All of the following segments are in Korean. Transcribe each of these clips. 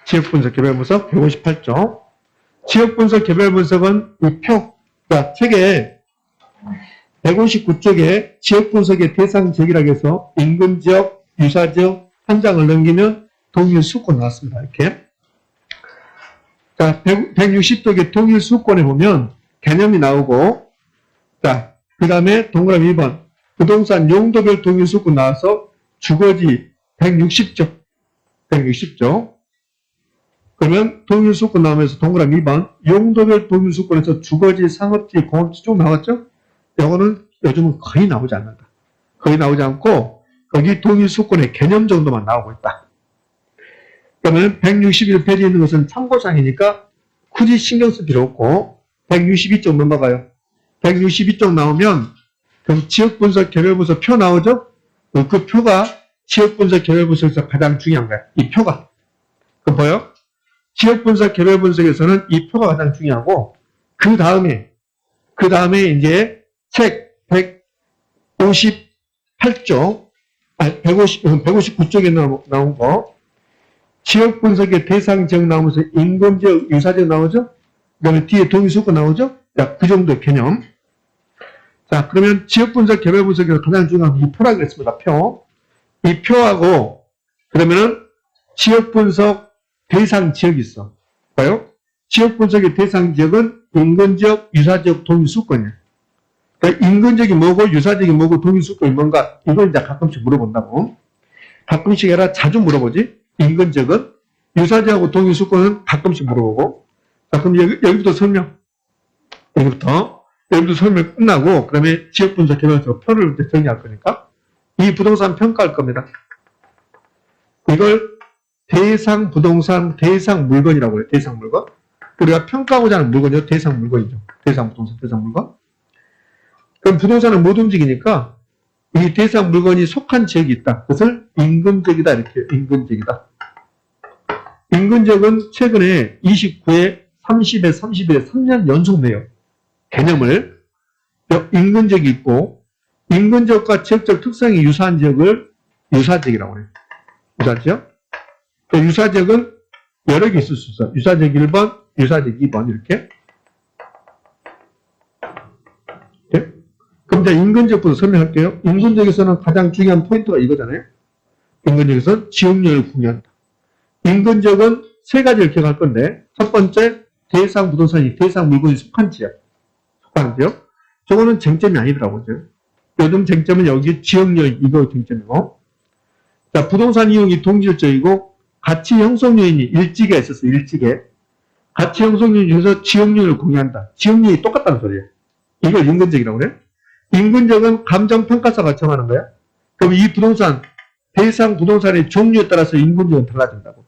지역분석 개별분석 158쪽. 지역분석 개별분석은 이 표, 그러니까 책에 159쪽에 지역분석의 대상 지역이라고 해서 인근지역, 유사지역 한 장을 넘기면 동일 수권 나왔습니다. 이렇게. 자, 160쪽의 동일 수권에 보면 개념이 나오고, 자, 그 다음에 동그라미 2번. 부동산 용도별 동일 수권 나와서 주거지 160쪽. 160쪽. 그러면 동일 수권 나오면서 동그라미 2번. 용도별 동일 수권에서 주거지, 상업지, 공업지 쭉 나왔죠? 요거는 요즘은 거의 나오지 않는다. 거의 나오지 않고, 거기 동일 수권의 개념 정도만 나오고 있다. 그러면 161페이지에 있는 것은 참고사항이니까 굳이 신경 쓸 필요 없고 162쪽 넘어가요. 162쪽 나오면 그럼 지역분석 개별분석 표 나오죠? 그 표가 지역분석 개별분석에서 가장 중요한 거야. 이 표가. 그럼 뭐요? 지역분석 개별분석에서는 이 표가 가장 중요하고 그 다음에 이제 책 158쪽 159쪽에 나온 거 지역분석의 대상 지역 나오면서 인근지역, 유사지역 나오죠? 그 다음에 뒤에 동의수권 나오죠? 자, 그 정도의 개념. 자, 그러면 지역분석, 개별분석에서 가장 중요한 이 표라고 했습니다. 표. 이 표하고, 그러면은 지역분석 대상 지역이 있어. 봐요? 지역분석의 대상 지역은 인근지역, 유사지역, 동의수권이에요. 그러니까 인근지역이 뭐고, 유사지역이 뭐고, 동의수권이 뭔가, 이걸 이제 가끔씩 물어본다고. 가끔씩 아니라 자주 물어보지. 인근지역은 유사지역하고 동의수권은 가끔씩 물어보고. 자, 그럼 여기부터 설명. 여기부터 설명 끝나고, 그 다음에 지역분석 개별분석 표를 이제 정리할 거니까, 이 부동산 평가할 겁니다. 이걸 대상 부동산, 대상 물건이라고 해요. 대상 물건. 우리가 평가하고자 하는 물건이죠. 대상 물건이죠. 대상 부동산, 대상 물건. 그럼 부동산은 못 움직이니까, 이 대상 물건이 속한 지역이 있다. 그것을 인근지역이다. 이렇게 인근지역이다. 인근지역은 최근에 29에 30에 31에 3년 연속 내요. 개념을. 인근지역이 있고 인근지역과 지역적 특성이 유사한 지역을 유사지역이라고 해요. 유사지역. 유사지역은 여러 개 있을 수 있어요. 유사지역 1번, 유사지역 2번 이렇게. 네? 그럼 이제 인근지역부터 설명할게요. 인근지역에서는 가장 중요한 포인트가 이거잖아요. 인근지역에서는 지역률을 공유한다. 인근지역은 세 가지를 기억할 건데, 첫 번째, 대상 부동산이 대상 물건이 속한 지역. 속한 지역. 저거는 쟁점이 아니더라고요. 요즘 쟁점은 여기 지역률, 이거 쟁점이고. 자, 부동산 이용이 동질적이고, 가치 형성 요인이 일지계가 있었어요. 일지계. 가치 형성 요인 중에서 지역률을 공유한다. 지역률이 똑같다는 소리예요. 이걸 인근지역이라고 그래요. 인근지역은 감정평가사가 정하는 거야. 그럼 이 부동산, 대상 부동산의 종류에 따라서 인근지역은 달라진다고.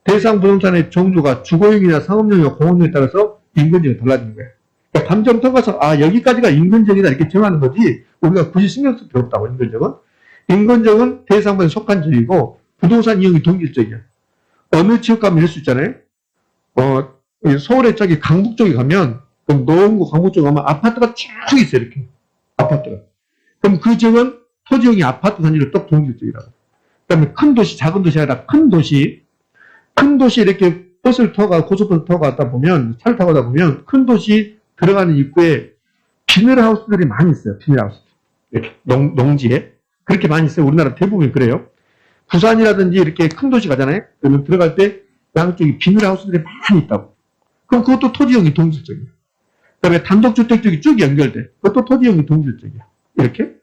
대상 부동산의 종류가 주거용이나 상업용이나 공업용에 따라서 인근지역이 달라지는 거예요. 그러니까 감정평가사, 여기까지가 인근지역이다 이렇게 정하는 거지, 우리가 굳이 신경 쓸 필요 없다고, 인근지역은. 인근지역은 대상부에 속한 지역이고, 부동산 이용이 동질적이야. 어느 지역 가면 이럴 수 있잖아요. 서울의 저기 강북 쪽에 가면, 그럼 노원구 강북 쪽에 가면 아파트가 쭉 있어요, 이렇게. 아파트가. 그럼 그 지역은 토지용이 아파트 단지로 또 동질적이라고. 그 다음에 큰 도시, 작은 도시 아니라 큰 도시 이렇게 버스를 타고 가, 고속버스 타고 가다 보면, 차를 타고 가다 보면, 큰 도시 들어가는 입구에 비닐하우스들이 많이 있어요. 비닐하우스. 이렇게, 농지에. 그렇게 많이 있어요. 우리나라 대부분 그래요. 부산이라든지 이렇게 큰 도시 가잖아요. 그러면 들어갈 때 양쪽에 비닐하우스들이 많이 있다고. 그럼 그것도 토지용이 동질적이에요. 그 다음에 단독주택 쪽이 쭉 연결돼. 그것도 토지용이 동질적이야. 이렇게.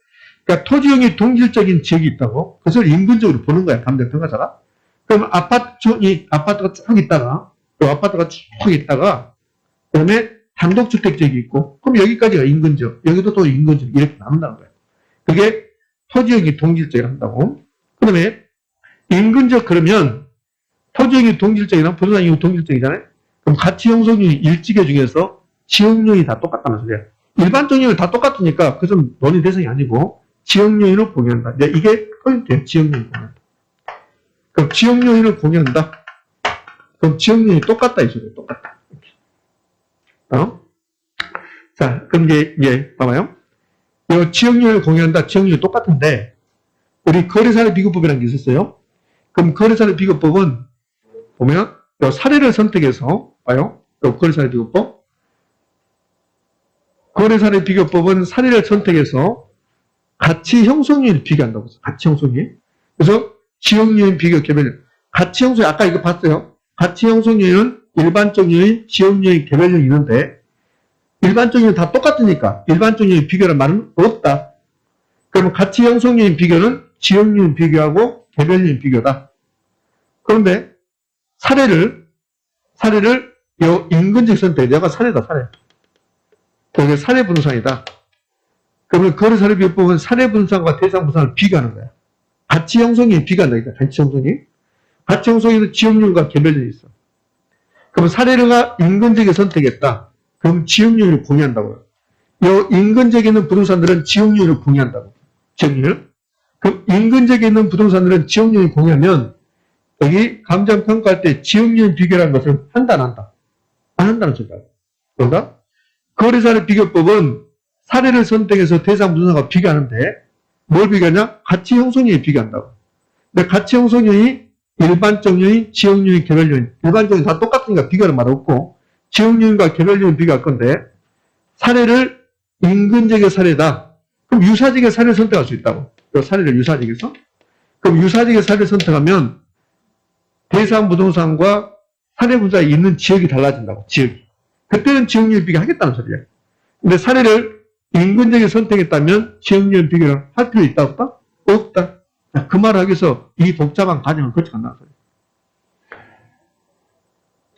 그러니까 토지용이 동질적인 지역이 있다고. 그것을 인근적으로 보는 거야. 감정평가사가. 그럼 아파트가 쭉 있다가, 또 아파트가 쭉 있다가, 그 다음에 단독주택 지역이 있고, 그럼 여기까지가 인근지역, 여기도 또 인근지역, 이렇게 나눈다는 거예요. 그게 토지용이 동질적이라 한다고. 그 다음에 인근지역 그러면 토지용이 동질적이나 부동산 이용이 동질적이잖아요. 그럼 가치 형성률이 일지계 중에서 지역요인이 다 똑같다는 소리야. 일반적 요인은 다 똑같으니까 그것은 논의 대상이 아니고 지역요인을 공유한다. 이게 포인트예요. 지역요인을 공유한다. 그럼 지역요인을 공유한다. 그럼 지역요인이 똑같다 이 소리예요. 똑같다. 자, 그럼 이제 봐봐요. 이 지역요인을 공유한다. 지역요인이 똑같은데 우리 거래사례 비교법이라는 게 있었어요. 그럼 거래사례 비교법은 보면 요 사례를 선택해서 봐요. 요 거래사례 비교법. 거래사례 비교법은 사례를 선택해서 가치 형성률을 비교한다고 했어요. 가치 형성률. 그래서 지역요인 비교 개별. 가치 형성률 아까 이거 봤어요. 가치 형성률은 일반적 요인, 지역 요인, 개별 요인 있는데 일반적 요인 다 똑같으니까 일반적 요인 비교란 말은 없다. 그러면 가치 형성 요인 비교는 지역 요인 비교하고 개별 요인 비교다. 그런데 사례를 요 인근적 선택, 내가 사례다, 사례. 그게 사례 분산이다. 그러면 거래사례 비교법은 사례 분산과 대상 분산을 비교하는 거야. 가치 형성이 비교한다니까, 가치 형성이. 가치 형성에는 지역률과 개별률이 있어. 그럼 사례가 인근적에 선택했다. 그럼 지역률을 공유한다고요. 요 인근적에 있는 부동산들은 지역률을 공유한다고. 지역률. 그럼 인근적에 있는 부동산들은 지역률을 공유하면 여기 감정평가할 때 지역률 비교라는 것을 한다, 안 한다? 안 한다는 소리다. 그런가? 거래사례 비교법은 사례를 선택해서 대상 부동산과 비교하는데 뭘 비교하냐? 가치 형성률을 비교한다고. 근데 가치 형성률이 일반적 요인, 지역 요인, 개별 요인. 일반적 요인 다 똑같으니까 비교하는 말 없고 지역 요인과 개별 요인 비교할 건데 사례를 인근적의 사례다. 그럼 유사적의 사례를 선택할 수 있다고. 그 사례를 유사적에서. 그럼 유사적의 사례를 선택하면 대상 부동산과 사례 분자에 있는 지역이 달라진다고. 지역이. 그때는 지역률 비교 하겠다는 소리야. 근데 사례를 인근적에 선택했다면 지역률 비교를 할 필요 있다 없다? 없다. 그 말을 하기 위해서 이 복잡한 과정을 거쳐간다는 소리야.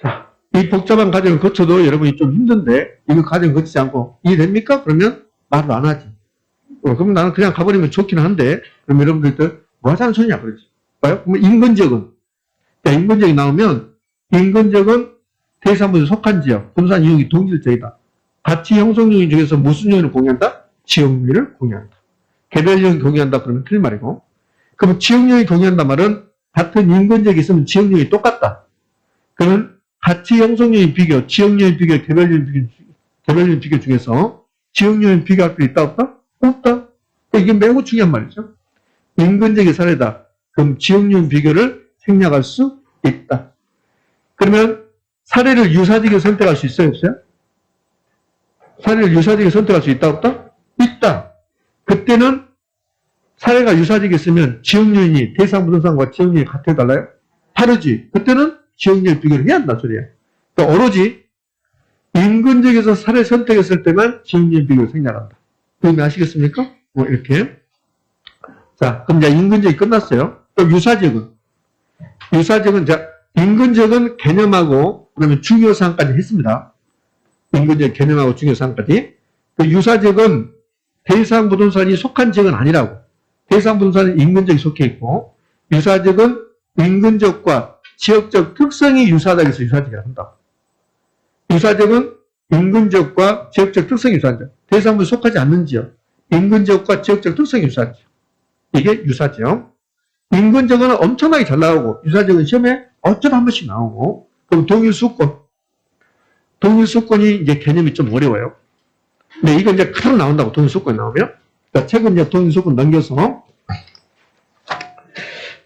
자, 이 복잡한 과정을 거쳐도 여러분이 좀 힘든데 이거 과정을 거치지 않고 이해됩니까? 그러면 말을 안 하지. 그럼 나는 그냥 가버리면 좋긴 한데 그럼 여러분들 뭐 하자는 소리냐 그러지. 봐요? 그러면 인근적은 인근적이 나오면 인근적은 대상부에 속한 지역, 분산 이용이 동질적이다. 가치 형성 요인 중에서 무슨 요인을 공유한다? 지역요인을 공유한다. 개별 요인 공유한다 그러면 틀린 말이고. 그러면 지역 요인 공유한다 말은 같은 인근적이 있으면 지역 요인이 똑같다. 그러면 가치 형성 요인 비교, 지역 요인 비교, 개별 요인 비교 중에서 지역 요인 비교할 필요 있다 없다? 없다. 이게 매우 중요한 말이죠. 인근적의 사례다. 그럼 지역 요인 비교를 생략할 수 있다. 그러면 사례를 유사적으로 선택할 수 있어요, 없어요? 사례를 유사적으로 선택할 수 있다, 없다? 있다. 그때는 사례가 유사적이 있으면 지역 요인이 대상 부동산과 지역 요인이 같아 달라요? 다르지. 그때는 지역 요인 비교를 해야 한다 소리야. 그러니까 오로지 인근적에서 사례 선택했을 때만 지역 요인 비교를 생략한다. 의미 아시겠습니까? 뭐 이렇게. 자, 그럼 이제 인근적이 끝났어요. 또 유사적은 자 인근적은 개념하고 그다음에 중요사항까지 했습니다. 인근적 개념하고 중요사항까지. 그 유사적은 대상 부동산이 속한 지역은 아니라고. 대상 부동산은 인근적이 속해 있고 유사적은 인근적과 지역적 특성이 유사하다고 해서 유사적이라고 한다. 유사적은 인근적과 지역적 특성이 유사한 지역. 대상 부동산에 속하지 않는 지역. 인근적과 지역적 특성이 유사한 지역. 이게 유사지역. 인근적은 엄청나게 잘 나오고 유사적은 시험에 어쩌다 한 번씩 나오고. 그럼 동일수권. 동일수권이 이제 개념이 좀 어려워요. 근데 이거 이제 그대로 나온다고 동일수권이 나오면. 자, 최근 이제 동일수권 넘겨서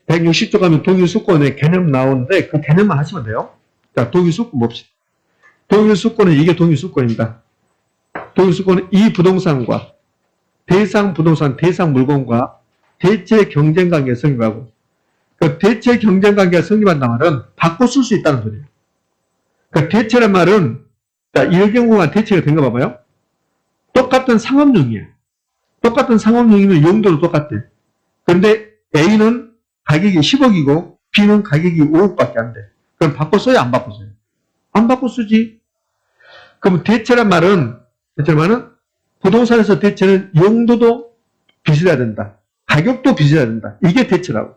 160조 가면 동일수권의 개념 나오는데 그 개념만 하시면 돼요. 자, 동일수권 봅시다. 동일수권은 이게 동일수권입니다. 동일수권은 이 부동산과 대상 부동산, 대상 물건과 대체 경쟁관계가 성립하고 그 대체 경쟁관계가 성립한다는 말은 바꿔 쓸 수 있다는 소리예요. 그 대체란 말은 자, 일경구가 대체가 된 거 봐봐요. 똑같은 상업용이에요. 똑같은 상업용이면 용도도 똑같대. 그런데 A는 가격이 10억이고 B는 가격이 5억밖에 안 돼. 그럼 바꿔 써요? 안 바꿔 써요? 안 바꿔 쓰지. 그럼 대체란 말은 부동산에서 대체는 용도도 비슷해야 된다. 가격도 비슷해야 된다. 이게 대체라고.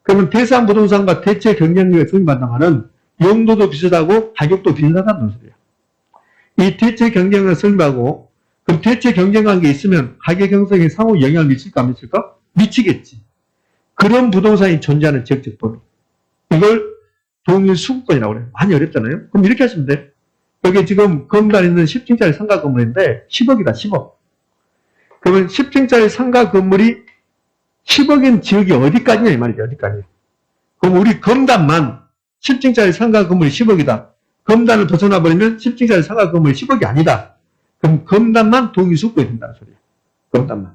그러면 대상 부동산과 대체 경쟁력을 성립한다는 말은 용도도 비슷하고 가격도 비슷하다는 소리야. 이 대체 경쟁력을 성립하고 그럼 대체 경쟁관계에 있으면 가격 형성에 상호 영향을 미칠까 안 미칠까? 미치겠지. 그런 부동산이 존재하는 지역적 범위. 이걸 동일수급권이라고 그래요. 많이 어렵잖아요. 그럼 이렇게 하시면 돼. 여기 지금 건물에 있는 10층짜리 상가 건물인데 10억이다. 10억. 그러면 10층짜리 상가 건물이 10억인 지역이 어디까지냐 이 말이죠. 어디까지. 그럼 우리 건담만 10층짜리 상가 건물이 10억이다. 검단을 벗어나 버리면 10층짜리 상가 건물이 10억이 아니다. 그럼 검단만 동의수권이 된다는 소리야. 검단만.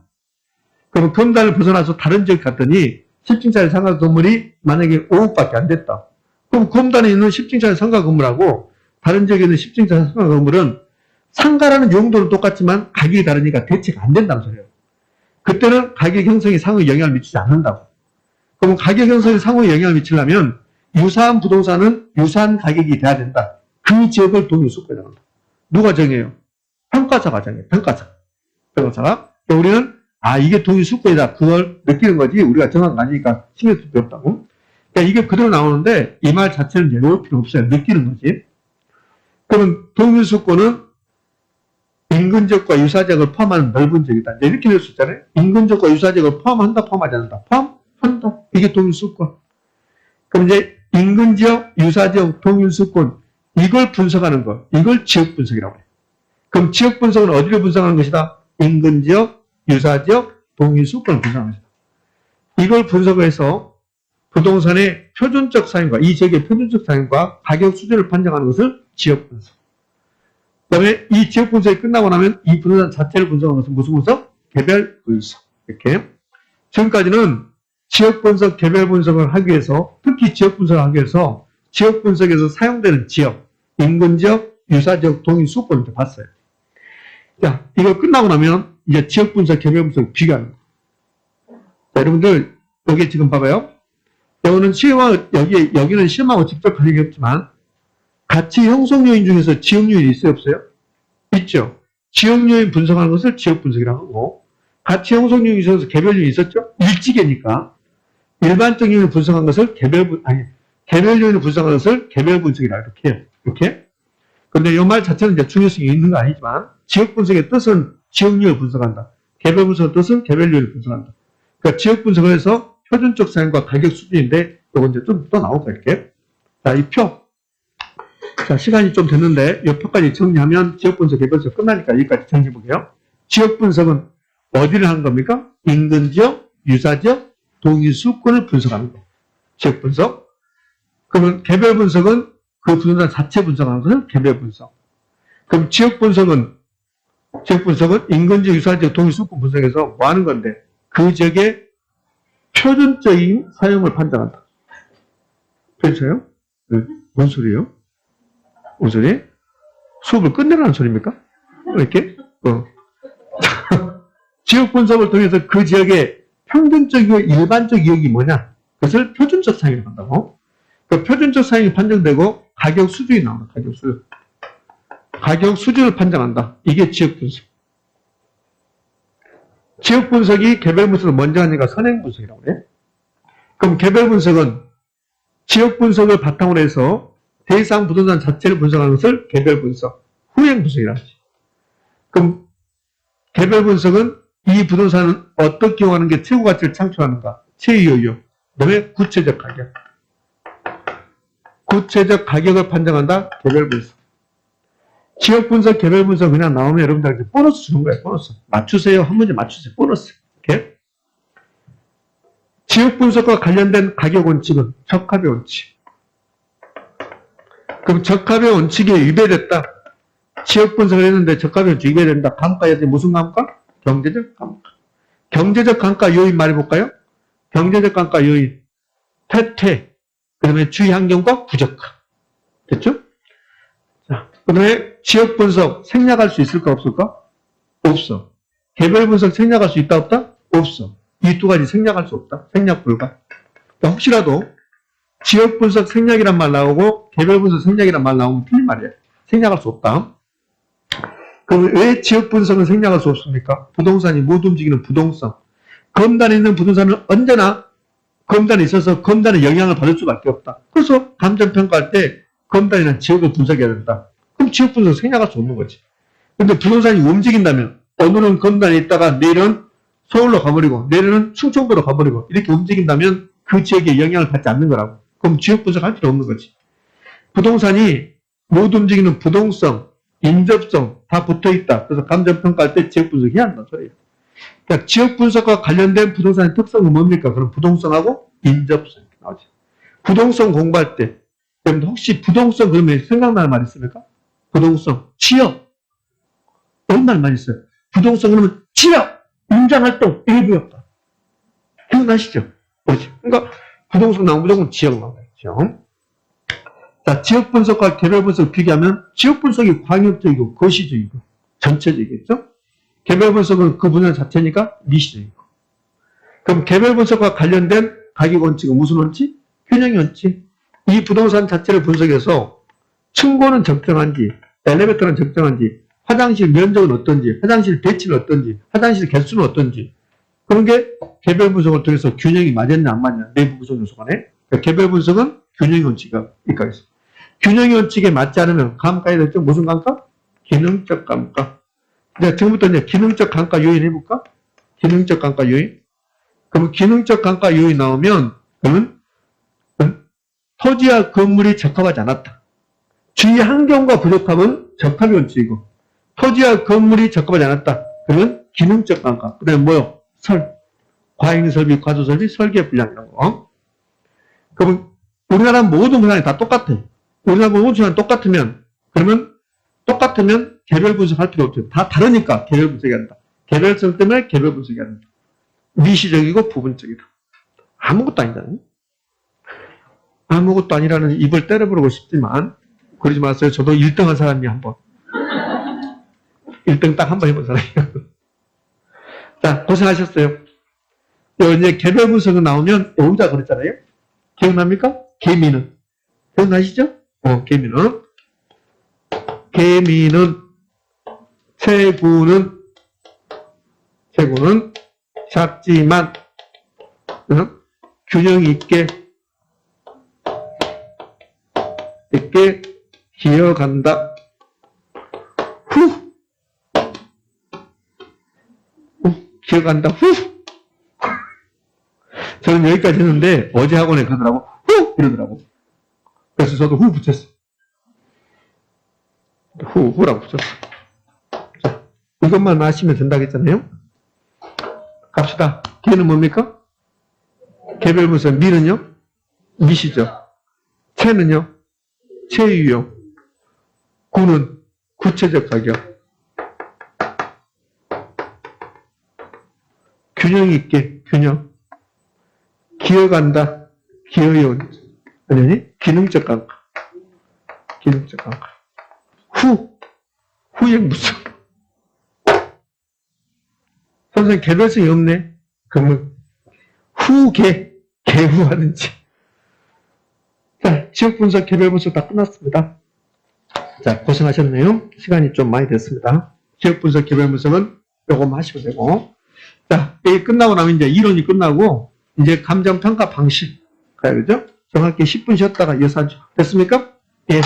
그럼 검단을 벗어나서 다른 지역 갔더니 10층짜리 상가 건물이 만약에 5억밖에 안 됐다. 그럼 검단에 있는 10층짜리 상가 건물하고 다른 지역에 있는 10층짜리 상가 건물은 상가라는 용도는 똑같지만 가격이 다르니까 대체가 안 된다는 소리예요. 그때는 가격 형성이 상호에 영향을 미치지 않는다고. 그럼 가격 형성이 상호에 영향을 미치려면 유사한 부동산은 유사한 가격이 돼야 된다. 그 지역을 동의수권이라고 한다. 누가 정해요? 평가자가 정해요. 평가자가. 그러니까 우리는 이게 동의수권이다. 그걸 느끼는 거지 우리가 정한 거 아니니까 신경 쓸 필요 없다고. 그러니까 이게 그대로 나오는데 이 말 자체는 외울 필요 없어요. 느끼는 거지. 그럼 동의수권은 인근지역과 유사지역을 포함하는 넓은 지역이다. 이렇게 될 수 있잖아요. 인근지역과 유사지역을 포함한다, 포함하지 않는다. 포함한다. 이게 동일수권. 그럼 이제 인근지역, 유사지역, 동일수권 이걸 분석하는 거. 이걸 지역분석이라고 해요. 그럼 지역분석은 어디를 분석하는 것이다? 인근지역, 유사지역, 동일수권을 분석하는 것이다. 이걸 분석해서 부동산의 표준적 사용과 이 지역의 표준적 사용과 가격 수준을 판정하는 것을 지역분석. 그 다음에 이 지역 분석이 끝나고 나면 이 부동산 자체를 분석하는 것은 무슨 분석? 개별 분석. 이렇게. 지금까지는 지역 분석, 개별 분석을 하기 위해서, 특히 지역 분석을 하기 위해서 지역 분석에서 사용되는 지역, 인근 지역, 유사 지역, 동일 수권을 봤어요. 자, 이거 끝나고 나면 이제 지역 분석, 개별 분석 비교하는 거예요. 자, 여러분들, 여기 지금 봐봐요. 여기는 여기는 실험하고 직접 관련이 없지만, 가치 형성 요인 중에서 지역 요인이 있어요, 없어요? 있죠. 지역 요인 분석하는 것을 지역 분석이라고 하고, 가치 형성 요인이 있어서 개별 요인이 있었죠? 일지계니까. 일반적 요인을 분석한 것을 개별 요인을 분석하는 것을 개별 분석이라고 이렇게 해요. 이렇게. 근데 이 말 자체는 이제 중요성이 있는 거 아니지만, 지역 분석의 뜻은 지역 요인을 분석한다. 개별 분석의 뜻은 개별 요인을 분석한다. 그러니까 지역 분석을 해서 표준적 사용과 가격 수준인데, 이거 이제 좀 또 나올 거예요, 이렇게. 자, 이 표. 자, 시간이 좀 됐는데 이 표까지 정리하면 지역분석, 개별분석 끝나니까 여기까지 정리해볼게요. 지역분석은 어디를 하는 겁니까? 인근지역, 유사지역, 동일수권을 분석하는 거. 지역분석. 그러면 개별분석은 그 부동산 자체 분석하는 것을 개별분석. 그럼 지역분석은 인근지역, 유사지역, 동일수권 분석에서 뭐 하는 건데 그 지역의 표준적인 사용을 판단한다. 그렇죠? 뭔 소리예요? 무슨 소리? 수업을 끝내라는 소리입니까? 이렇게? 지역 분석을 통해서 그 지역의 평균적이고 일반적 이익이 뭐냐? 그것을 표준적 사용이라고 한다고. 그 표준적 사용이 판정되고 가격 수준이 나온다. 가격 수준. 가격 수준을 판정한다. 이게 지역 분석. 지역 분석이 개별 분석을 먼저 하니까 선행 분석이라고 해요. 그럼 개별 분석은 지역 분석을 바탕으로 해서 대상 부동산 자체를 분석하는 것을 개별 분석, 후행 분석이라고 하지. 그럼 개별 분석은 이 부동산은 어떻게 하는 게 최고 가치를 창출하는가? 최유효. 그다음에 구체적 가격. 구체적 가격을 판정한다. 개별 분석. 지역 분석, 개별 분석 그냥 나오면 여러분들한테 보너스 주는 거예요. 보너스. 맞추세요. 한 문제 맞추세요. 보너스. 이렇게. 지역 분석과 관련된 가격 원칙은 적합의 원칙. 그럼 적합의 원칙이 위배됐다. 지역 분석을 했는데 적합의 원칙이 위배된다. 감가에 대해 무슨 감가? 경제적 감가. 경제적 감가 요인 말해볼까요? 경제적 감가 요인. 퇴퇴. 그 다음에 주의 환경과 부적합. 됐죠? 자, 그 다음에 지역 분석 생략할 수 있을까 없을까? 없어. 개별 분석 생략할 수 있다 없다? 없어. 이 두 가지 생략할 수 없다. 생략 불가. 그러니까 혹시라도 지역 분석 생략이란 말 나오고 개별 분석 생략이란 말 나오면 틀린 말이에요. 생략할 수 없다. 그럼 왜 지역 분석은 생략할 수 없습니까? 부동산이 못 움직이는 부동성. 검단에 있는 부동산은 언제나 검단에 있어서 검단의 영향을 받을 수밖에 없다. 그래서 감정평가할 때 검단이나 지역을 분석해야 된다. 그럼 지역 분석 생략할 수 없는 거지. 근데 부동산이 움직인다면 오늘은 검단에 있다가 내일은 서울로 가버리고 내일은 충청도로 가버리고 이렇게 움직인다면 그 지역에 영향을 받지 않는 거라고. 그럼 지역 분석할 필요 없는 거지. 부동산이 못 움직이는 부동성, 인접성 다 붙어있다. 그래서 감정평가할 때 지역 분석해야 한다는 소리예요. 그러니까 지역 분석과 관련된 부동산의 특성은 뭡니까? 그럼 부동성하고 인접성 나오지. 부동성 공부할 때 여러분 혹시 부동성 그러면 생각나는 말 있습니까? 부동성, 취업. 이런 말만 있어요. 부동성 그러면 취업, 임장활동, 일부였다. 기억나시죠? 그렇지. 그러니까 부동성 나오면 무조건 지역 나와야죠. 자, 지역 분석과 개별 분석 비교하면 지역 분석이 광역적이고 거시적이고 전체적이겠죠? 개별 분석은 그 분야 자체니까 미시적이고. 그럼 개별 분석과 관련된 가격 원칙은 무슨 원칙? 균형의 원칙. 이 부동산 자체를 분석해서 층고는 적정한지, 엘리베이터는 적정한지, 화장실 면적은 어떤지, 화장실 배치는 어떤지, 화장실 개수는 어떤지, 그런 게 개별 분석을 통해서 균형이 맞았냐 안 맞냐, 내부 구성 요소 간에. 그러니까 개별 분석은 균형의 원칙이 있어. 균형의 원칙에 맞지 않으면 감가에 됐죠. 무슨 감가? 기능적 감가. 이제 지금부터 이제 기능적 감가 요인 해볼까? 기능적 감가 요인. 그럼 기능적 감가 요인 나오면 그러면 토지와 건물이 적합하지 않았다. 주위 환경과 부족함은 적합의 원칙이고, 토지와 건물이 적합하지 않았다. 그러면 기능적 감가. 그 다음에 뭐요? 과잉설비, 과도설비, 설계 불량 이런 거. 그러면 우리나라 모든 분야이 다 똑같아. 우리나라 모든 분야이 똑같으면 개별 분석할 필요 없죠. 다 다르니까 개별 분석이 한다. 개별성 때문에 개별 분석이 한다. 미시적이고 부분적이다. 아무것도 아니잖아요. 아무것도 아니라는 입을 때려부르고 싶지만 그러지 마세요. 저도 1등 한 사람이 한번 1등 딱 한 번 해본 사람이에요. 자, 고생하셨어요. 이제 개별 분석은 나오면 여기다 그랬잖아요. 기억납니까? 개미는. 기억나시죠? 개미는 체구는 작지만 균형 있게 기어간다. 기어간다. 저는 여기까지 했는데 어제 학원에 가더라고. 이러더라고. 그래서 저도 붙였어요. 후라고 붙였어. 자, 이것만 아시면 된다고 했잖아요. 갑시다. 개는 뭡니까? 개별 분석. 미는요? 미시죠. 체는요? 체유형. 구는 구체적 가격. 균형 있게, 균형. 기어간다. 기어요. 아니, 기능적 감가. 기능적 감가. 후에 무슨. 선생님, 개별성이 없네. 그러면, 개후하는지. 자, 지역 분석, 개별 분석 다 끝났습니다. 자, 고생하셨네요. 시간이 좀 많이 됐습니다. 지역 분석, 개별 분석은 요거만 하시면 되고. 자, 이게 끝나고 나면 이제 이론이 끝나고, 이제 감정평가 방식. 가야 되죠? 정확히 10분 쉬었다가 이어서 하죠. 됐습니까? 예.